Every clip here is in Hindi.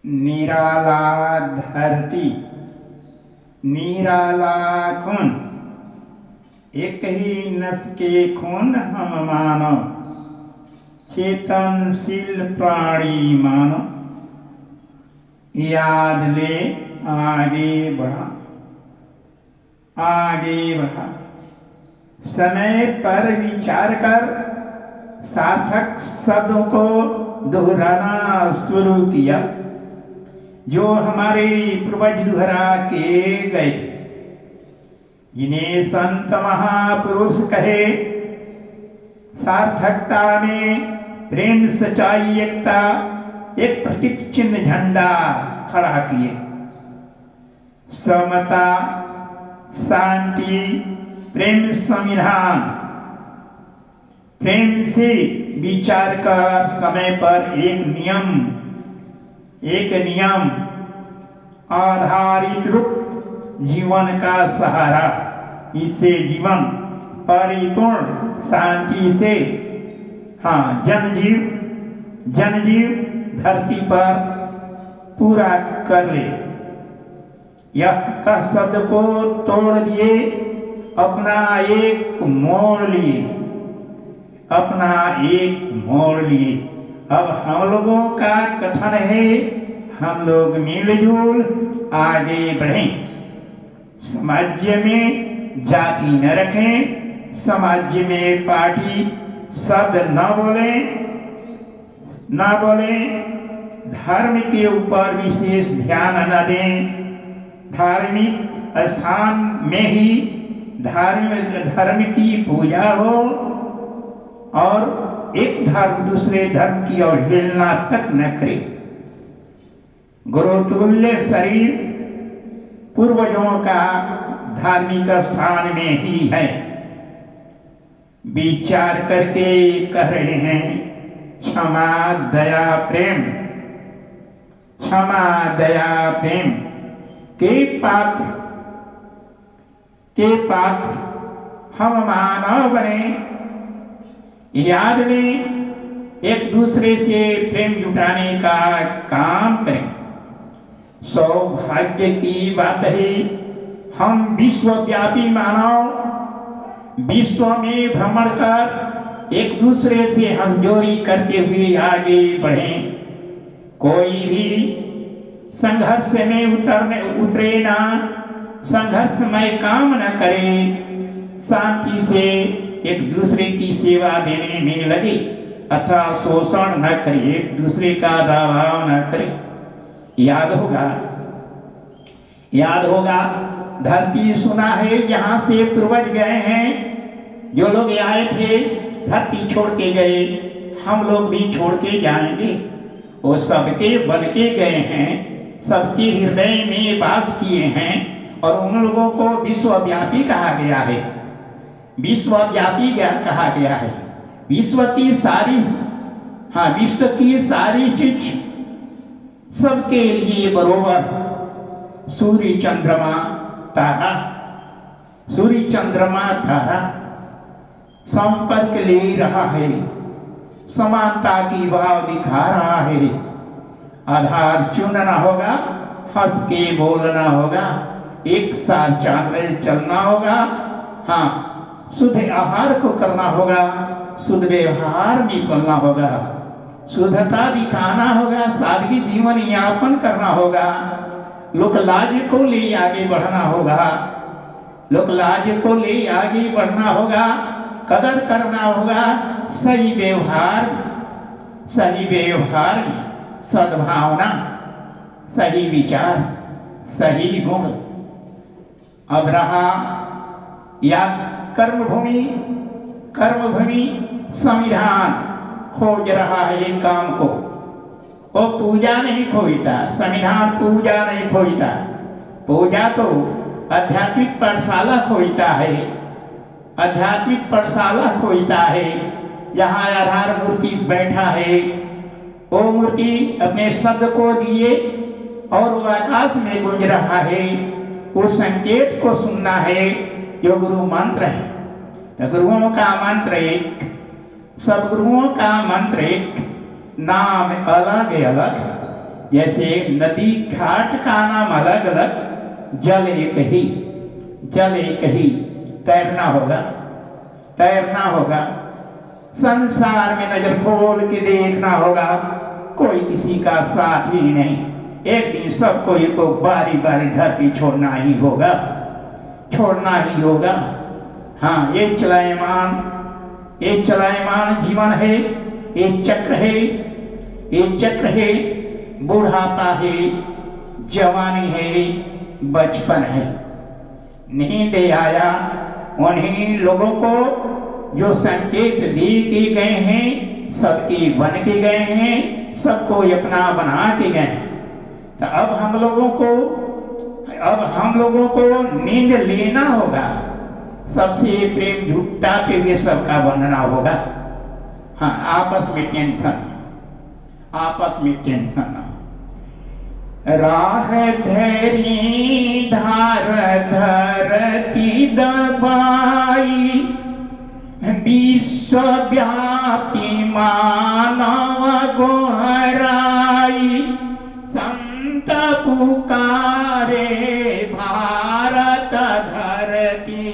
निराला धरती निराला खून, एक ही नस के खून हम मानो, चेतनशील प्राणी मानो। याद ले आगे बढ़ा, आगे बढ़ा। समय पर विचार कर सार्थक शब्दों को दोहराना शुरू किया, जो हमारे पूर्वज दोहरा के गए थे। जिन्हें संत महापुरुष कहे, सार्थकता में प्रेम सच्चाई एकता एक प्रतीक चिन्ह झंडा खड़ा किए। समता शांति प्रेम संविधान, प्रेम से विचार कर समय पर एक नियम आधारित रूप जीवन का सहारा। इसे जीवन परिपूर्ण शांति से जनजीव धरती पर पूरा कर ले। यह का शब्द को तोड़ दिए, अपना एक मोड़ लिए। अब हम लोगों का कथन है, हम लोग मिलजुल आगे बढ़ें। समाज में जाति न रखें, समाज में पार्टी शब्द न बोलें, धर्म के ऊपर विशेष ध्यान न दें। धार्मिक स्थान में ही धर्म की पूजा हो और एक धर्म दूसरे धर्म की अवहेलना तक न करे। गुरुतुल्य शरीर पूर्वजों का धार्मिक स्थान में ही है। विचार करके कह रहे हैं, क्षमा दया प्रेम के पात्र हम मानव बने। याद में एक दूसरे से प्रेम जुटाने का काम करें। सौभाग्य की बात है, हम विश्वव्यापी मानव विश्व में भ्रमण कर एक दूसरे से हथजोड़ी करते हुए आगे बढ़ें। कोई भी संघर्ष में उतरे ना, संघर्षमय काम न करे, शांति से एक दूसरे की सेवा देने में लगे, अथवा शोषण न करे, एक दूसरे का दबाव न करे। याद होगा धरती सुना है, जहाँ से पूर्वज गए हैं। जो लोग आए थे धरती छोड़ के गए, हम लोग भी छोड़ के जाएंगे। वो सबके बन के गए हैं, सबके हृदय में वास किए हैं, और उन लोगों को विश्वव्यापी कहा गया है। कहा गया है। विश्व की सारी चीज सबके लिए बरोबर। सूर्य चंद्रमा तारा संपर्क ले रहा है, समानता की भाव दिखा रहा है। आधार चुनना होगा, हंस के बोलना होगा, एक साथ चलना होगा। शुद्ध आहार को करना होगा, शुद्ध व्यवहार भी करना होगा, शुद्धता दिखाना होगा, सादगी जीवन यापन करना होगा। लोक लाज को ले आगे बढ़ना होगा, कदर करना होगा। सही व्यवहार सद्भावना, सही विचार, सही गुण। अब रहा या कर्मभूमि संविधान खोज रहा है काम को। वो पूजा नहीं खोजता, संविधान पूजा नहीं खोजता। पूजा तो आध्यात्मिक पाठशाला खोजता है, जहाँ आधार मूर्ति बैठा है। वो मूर्ति अपने शब्द को दिए और वो आकाश में गूंज रहा है। उस संकेत को सुनना है जो गुरु मंत्र है। तो गुरुओं का मंत्र एक, सब गुरुओं का मंत्र एक, नाम अलग अलग, जैसे नदी घाट का नाम अलग अलग, जल एक ही, जल एक ही। तैरना होगा, तैरना होगा। संसार में नजर खोल के देखना होगा, कोई किसी का साथ ही नहीं। एक दिन सबको को बारी बारी धरती छोड़ना ही होगा, छोड़ना ही होगा। हाँ, ये चलायमान जीवन है, ये चक्र है, ये चक्र है। बुढ़ापा है, जवानी है, बचपन है। नींद आया उन्हीं लोगों को जो संकेत दिए गए हैं, सबके बन के गए हैं, सबको अपना बना के गए हैं। तो अब हम लोगों को नींद लेना होगा, सबसे प्रेम झूठा पे हुए सबका बनना होगा। हाँ, आपस में टेंशन, आपस में टेंशन। राह धरी धार धरती दबाई, विश्वव्यापी मानव गोहराई। संत पुकारे भारत धरती,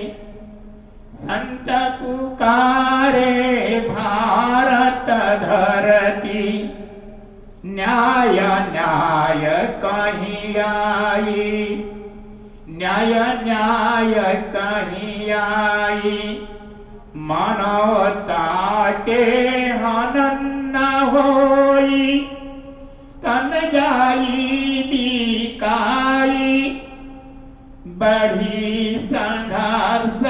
संत पुकारे भारत धरती। न्याय न्याय कहीं आई, न्याय न्याय कहीं आई। मानवता के हनन न होई, तन जाई बिकाई। बढ़ी संघर्ष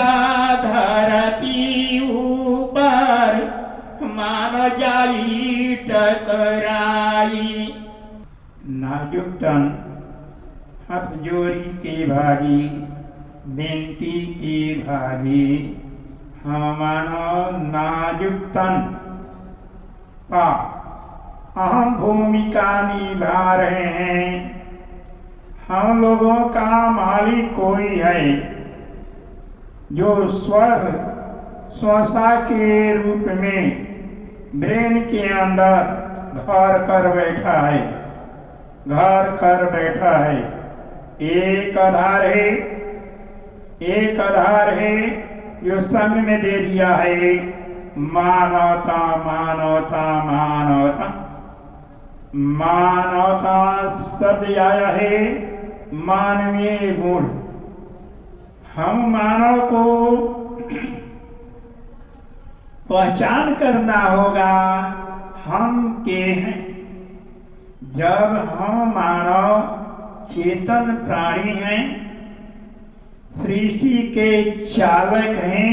धरती ऊपर, मान जाई टकराई। नाजुक तन हाथ जोड़ी के भागी, बेनती की भागी। मानो नाजुक तन का अहम भूमिका निभा रहे हैं। हम लोगों का मालिक कोई है जो स्वसा के रूप में ब्रेन के अंदर घर कर बैठा है, घर कर बैठा है। एक आधार है, एक आधार है जो संग में दे दिया है। मानवता मानवता मानवता, मानवता शब्द आया है मानवीय गुण। हम मानव को पहचान करना होगा हम के हैं। जब हम मानव चेतन प्राणी हैं, सृष्टि के चालक हैं,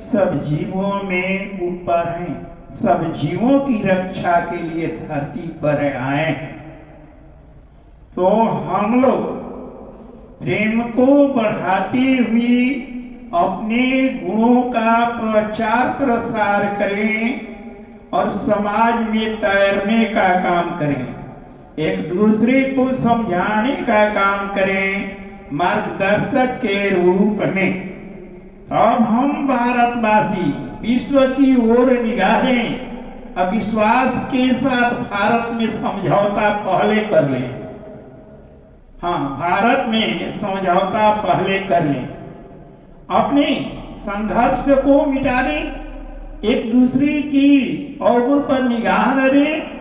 सब जीवों में ऊपर हैं, सब जीवों की रक्षा के लिए धरती पर आए हैं। तो हम लोग प्रेम को बढ़ाते हुए अपने गुणों का प्रचार प्रसार करें और समाज में तैरने का काम करें, एक दूसरे को समझाने का काम करें मार्गदर्शक के रूप में। अब हम भारतवासी विश्व की ओर निगाहें अविश्वास के साथ भारत में समझौता पहले कर लें। हाँ, भारत में समझौता पहले कर लें, अपने संघर्ष को मिटा दें, एक दूसरे की औगुर पर निगाह न दें,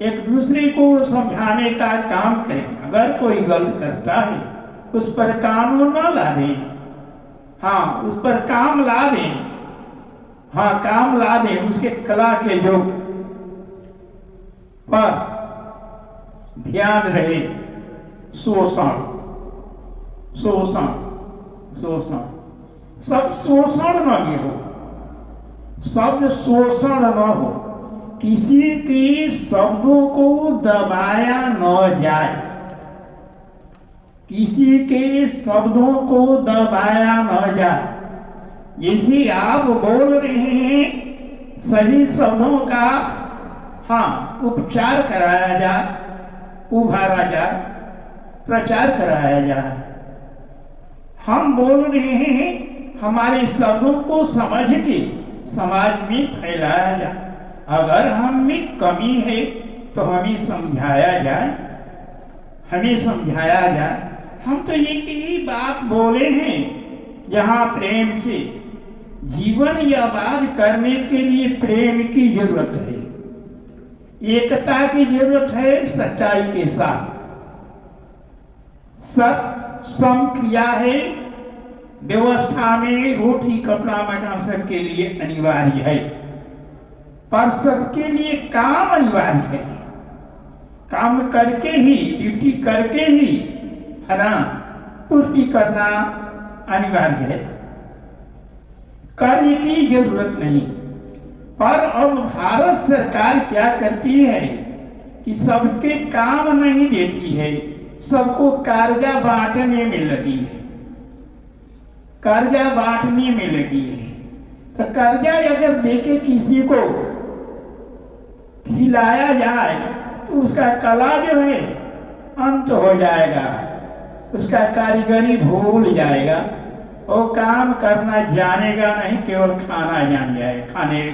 एक दूसरे को समझाने का काम करें। अगर कोई गलत करता है उस पर कानून न ला दें, हाँ उस पर काम ला दें, हाँ काम ला दें। उसके कला के जो पर ध्यान रहे, शोषण शोषण शोषण, सब शोषण न हो, शब्द शोषण न हो, किसी के शब्दों को दबाया न जाए, किसी के शब्दों को दबाया न जाए। जैसे आप बोल रहे हैं, सही शब्दों का हाँ उपचार कराया जाए, उभारा जाए, प्रचार कराया जाए। हम बोल रहे हैं, हमारे शब्दों को समझ के समाज में फैलाया जाए। अगर हम में कमी है तो हमें समझाया जाए, हमें समझाया जाए। हम तो एक ही बात बोले हैं, जहाँ प्रेम से जीवन याबाद करने के लिए प्रेम की जरूरत है, एकता की जरूरत है सच्चाई के साथ। सत सम क्रिया है, व्यवस्था में रोटी कपड़ा मकान सबके लिए अनिवार्य है, पर सबके लिए काम अनिवार्य है। काम करके ही, ड्यूटी करके ही, है ना, पूर्ति करना अनिवार्य है, कार्य की जरूरत नहीं। पर अब भारत सरकार क्या करती है कि सबके काम नहीं देती है, सबको कर्जा बांटने में लगी है, कर्जा बांटने में लगी है। तो कर्जा अगर देके किसी को खिलाया जाए तो उसका कला जो है अंत हो जाएगा, उसका कारीगरी भूल जाएगा, वो काम करना जानेगा नहीं, केवल खाना जान जाएगा,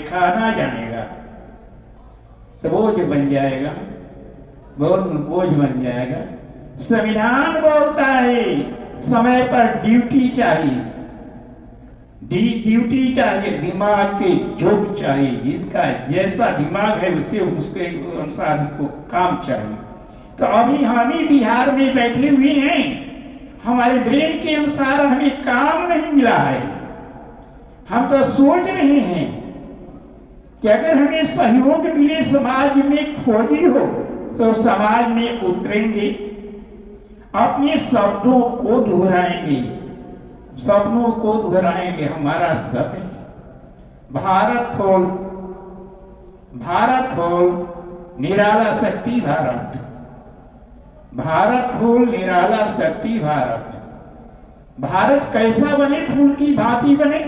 खाना जानेगा, तो बोझ बन जाएगा, बोझ बन जाएगा। संविधान बोलता है समय पर ड्यूटी चाहिए, ड्यूटी चाहिए, दिमाग के जोग चाहिए, जिसका जैसा दिमाग है उसे उसके अनुसार उसको काम चाहिए। तो अभी हम ही बिहार में बैठे हुए हैं, हमारे ब्रेन के अनुसार हमें काम नहीं मिला है। हम तो सोच रहे हैं कि अगर हमें सहयोग मिले, समाज में खोजी हो, तो समाज में उतरेंगे, अपने शब्दों को दोहराएंगे, सपनों को दोहराएंगे। हमारा सत्य भारत फूल, भारत फूल निराला शक्ति भारत, भारत फूल निराला शक्ति भारत। भारत कैसा बने? फूल की भांति बने,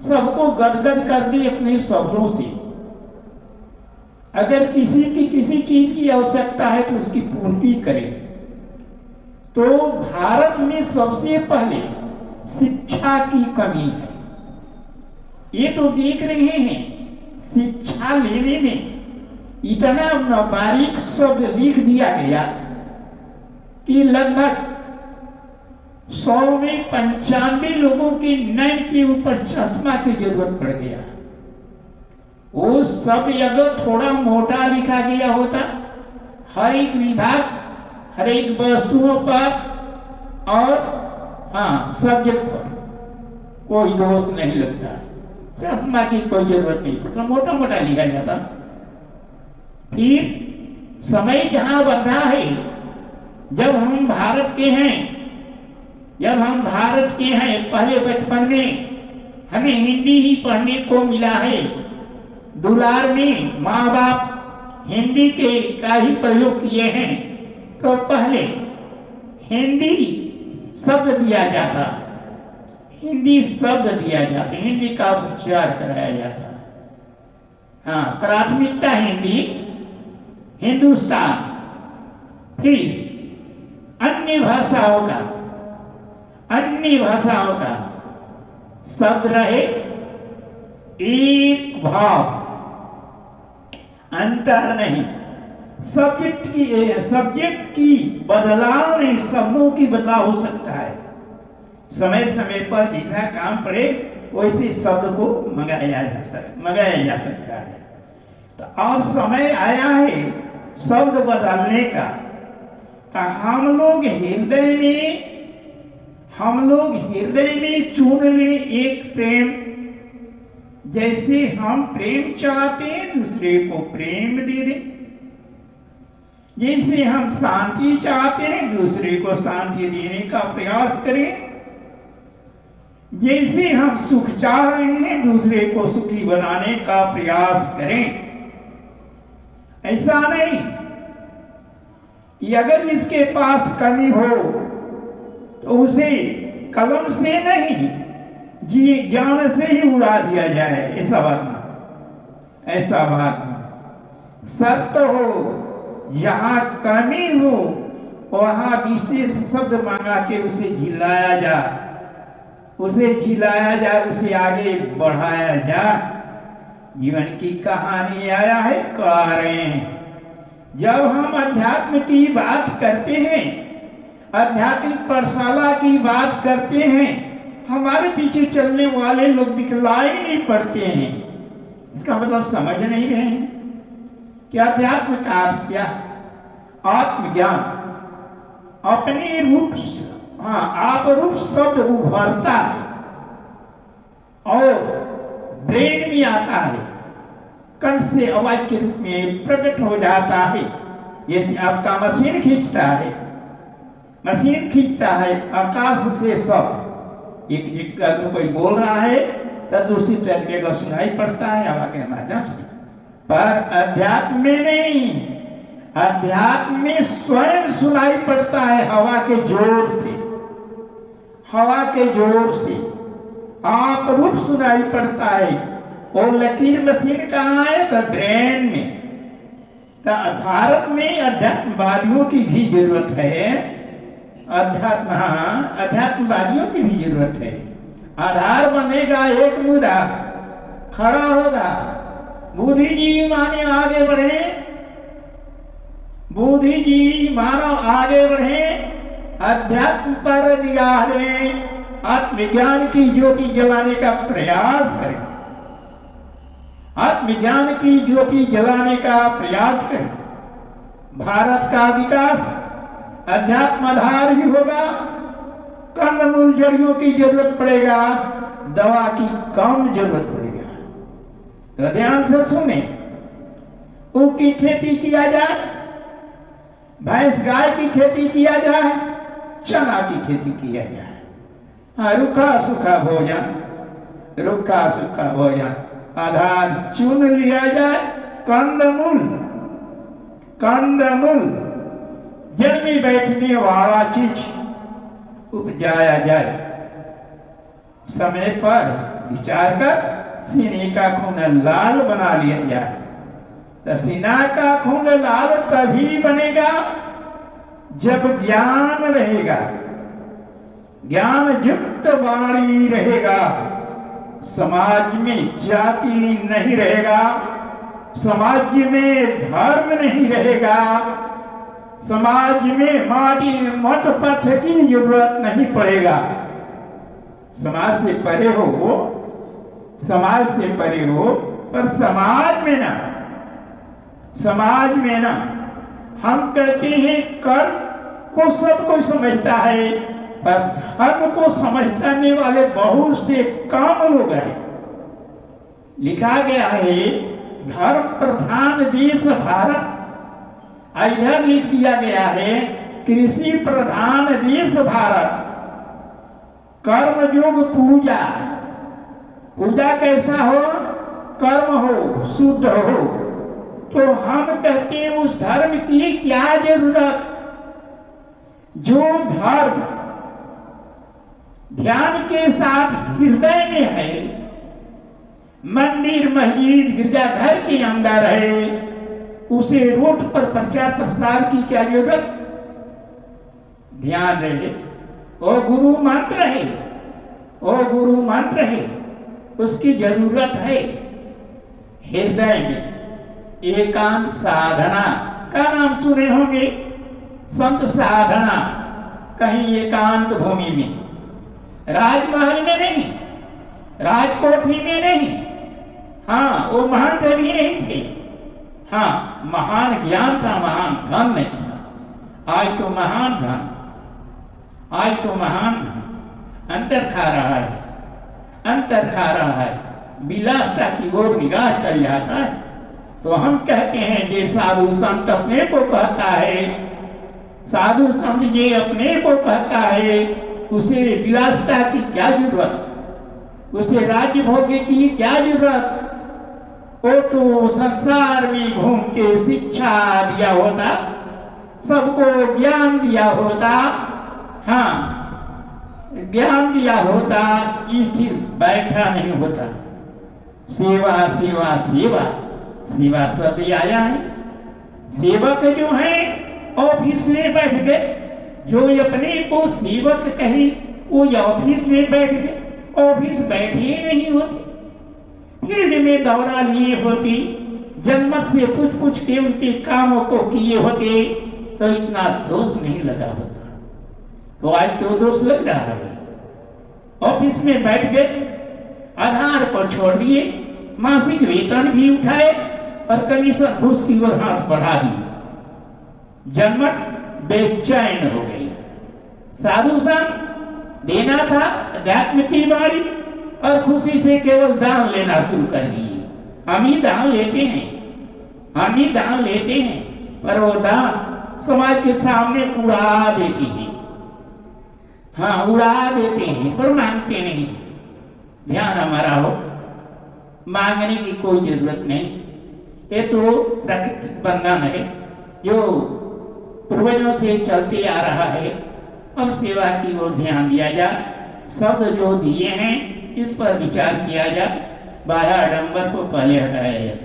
सबको गदगद कर दे अपने शब्दों से। अगर किसी की किसी चीज की आवश्यकता है तो उसकी पूर्ति करे। तो भारत में सबसे पहले शिक्षा की कमी है, ये तो देख रहे हैं। शिक्षा लेने में इतना बारीक शब्द लिख दिया गया कि लगभग 100 में 95 लोगों के नैन के ऊपर चश्मा की जरूरत पड़ गया। वो शब्द अगर थोड़ा मोटा लिखा गया होता, हर एक विभाग, हर एक वस्तुओं पर और सब्जेक्ट पर कोई दोष नहीं लगता, चश्मा की कोई जरूरत नहीं पड़ता, मोटा मोटा लिखा जाता। फिर समय जहां बढ़ा है, जब हम भारत के हैं, पहले बचपन में हमें हिंदी ही पढ़ने को मिला है। दुलार में माँ बाप हिंदी का ही प्रयोग किए हैं, तो पहले हिंदी शब्द दिया जाता, हिंदी शब्द दिया जाता, हिंदी का उच्चार कराया जाता। प्राथमिकता हिंदी, हिंदुस्तान, फिर अन्य भाषाओं का शब्द रहे, एक भाव, अंतर नहीं। सब्जेक्ट की बदलाव नहीं, शब्दों की बदलाव हो सकता है। समय समय पर जैसा काम पड़े वैसे शब्द को मंगाया जा सकता है। तो अब समय आया है शब्द बदलने का। तो हम लोग हृदय में चुन ले एक प्रेम। जैसे हम प्रेम चाहते हैं, दूसरे को प्रेम दे दें। जैसे हम शांति चाहते हैं, दूसरे को शांति देने का प्रयास करें। जैसे हम सुख चाह रहे हैं, दूसरे को सुखी बनाने का प्रयास करें। ऐसा नहीं कि अगर इसके पास कमी हो तो उसे कलम से नहीं, जी ज्ञान से ही उड़ा दिया जाए। ऐसा बात ना। शर्त हो, जहां कमी हो वहां विशेष शब्द मांगा के उसे झिलाया जाए, उसे आगे बढ़ाया जाए। जीवन की कहानी आया है, कह रहे हैं जब हम अध्यात्म की बात करते हैं, आध्यात्मिक पाठशाला की बात करते हैं, हमारे पीछे चलने वाले लोग दिखलाई नहीं पड़ते हैं। इसका मतलब समझ नहीं रहे हैं कि अध्यात्म का अर्थ क्या? आत्मज्ञान, अपने रूप, आप रूप शब्द उभरता है और ब्रेन में आता है, कंठ से आवाज के रूप में प्रकट हो जाता है। जैसे आपका मशीन खींचता है, मशीन खींचता है आकाश से शब्द, एक जगह तो कोई बोल रहा है तो दूसरी जगह सुनाई पड़ता है हवा के माध्यम से। पर अध्यात्म में नहीं, अध्यात्म में स्वयं सुनाई पड़ता है हवा के जोर से, हवा के जोर से आप रूप सुनाई पड़ता है। और लकीर मशीन कहाँ है? तो ब्रेन में। तो भारत में अध्यात्मवादियों की भी जरूरत है, अध्यात्मवादियों की भी जरूरत है। आधार बनेगा एक मुद्दा, खड़ा होगा, बुद्धिजीवी माने आगे बढ़े, बुद्धिजीवी मानव आगे बढ़े, अध्यात्म पर निगाह दें, आत्मज्ञान की ज्योति जलाने का प्रयास करें, आत्मज्ञान की ज्योति जलाने का प्रयास करें। भारत का विकास अध्यात्म आधार ही होगा। कंदमूल जड़ियों की जरूरत पड़ेगा, दवा की कम जरूरत पड़ेगा। तो ध्यान से सुने, ऊख की खेती किया जाए, भैंस गाय की खेती किया जाए, चना की खेती किया जाए, रूखा सूखा भोजन, रूखा सूखा भोजन आधार चुन लिया जाए, कंदमूल, कंदमूल जल में बैठने वाला चीज उपजाया जाए। समय पर विचार कर सीने का खून लाल बना लिया जाए। तो सीना का खून लाल तभी बनेगा जब ज्ञान रहेगा, ज्ञान युक्त वाणी रहेगा, समाज में जाति नहीं रहेगा, समाज में धर्म नहीं रहेगा, समाज में माटी मत पथ की जरूरत नहीं पड़ेगा। समाज से परे हो, समाज से परे हो, पर समाज में ना, समाज में ना। हम कहते हैं कर्म को सब कोई समझता है, पर धर्म को समझने वाले बहुत से कम लोग हैं। लिखा गया है धर्म प्रधान देश भारत, इधर लिख दिया गया है कृषि प्रधान देश भारत। कर्म योग पूजा, पूजा कैसा हो? कर्म हो, शुद्ध हो। तो हम कहते हैं उस धर्म की क्या जरूरत? जो धर्म ध्यान के साथ हृदय में है, मंदिर मस्जिद गिरजाघर के अंदर है, उसे रोड पर प्रचार प्रसार की क्या जरूरत? ध्यान रहे, वो गुरु मंत्र है, वो गुरु मंत्र है, उसकी जरूरत है। हृदय में एकांत साधना का नाम सुने होंगे, संत साधना, कहीं एकांत भूमि में, राजमहल में नहीं, राजकोठी में नहीं। हाँ, वो महान भी नहीं थे। हाँ, महान ज्ञान था, महान धन नहीं था। आज तो महान धन, आज तो महान धन अंतर खा रहा है, अंतर खा रहा है, विलासता की ओर निगाह चल जाता है। तो हम कहते हैं जे साधु संत अपने को कहता है, साधु संत ये अपने को कहता है, उसे विलासता की क्या जरूरत, उसे राज्य भोग की क्या जरूरत? वो तो संसार में घूम के शिक्षा दिया होता, सबको ज्ञान दिया होता, हाँ ज्ञान दिया होता, स्थिर बैठा नहीं होता। सेवा सेवा सेवा, सेवा शब्द आया है। सेवक जो है ऑफिस में बैठ गए, जो अपने को सेवक कहे वो ऑफिस में बैठ गए, ऑफिस बैठे ही नहीं होते, फील्ड में दौरा लिए होती, जन्म से पूछ पूछ के उनके कामों को किए होते तो इतना दोष नहीं लगा होता। तो आज तो दोष लग रहा है। ऑफिस में बैठ गए, आधार को छोड़ दिए, मासिक वेतन भी उठाए और कमीशन घूस की ओर हाथ बढ़ा दिए। जनमत बेचैन हो गई। साधु संत देना था अध्यात्म की बाड़ी और खुशी से केवल दान लेना शुरू कर दिए। हम ही दान लेते हैं, हम ही दान लेते हैं, पर वो दान समाज के सामने उड़ा देते हैं। हाँ, उड़ा देते हैं पर मांगते नहीं। ध्यान हमारा हो, मांगने की कोई जरूरत नहीं। ये तो प्राकृतिक बंधन है जो पूर्वजों से चलते आ रहा है। अब सेवा की ओर ध्यान दिया जाए, शब्द जो दिए हैं इस पर विचार किया जाए, बाह्य आडंबर को पहले हटाया जाए,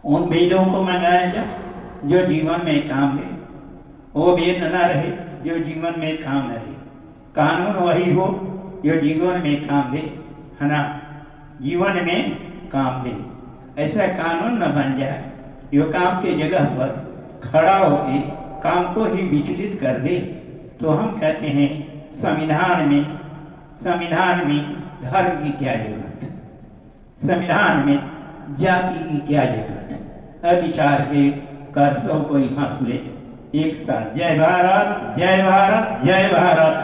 उन वेदों को मंगाया जाए जो जीवन में काम दे। वो वेद न रहे जो जीवन में काम न दे, कानून वही हो जो जीवन में काम दे, है ना, जीवन में काम दे। ऐसा कानून न बन जाए जो काम के जगह पर खड़ा होके काम को ही विचलित कर दे। तो हम कहते हैं संविधान में धर्म की क्या जरूरत है, संविधान में जाति की क्या जरूरत है। अविचार के कर सब कोई हंस ले एक साथ। जय भारत, जय भारत, जय भारत।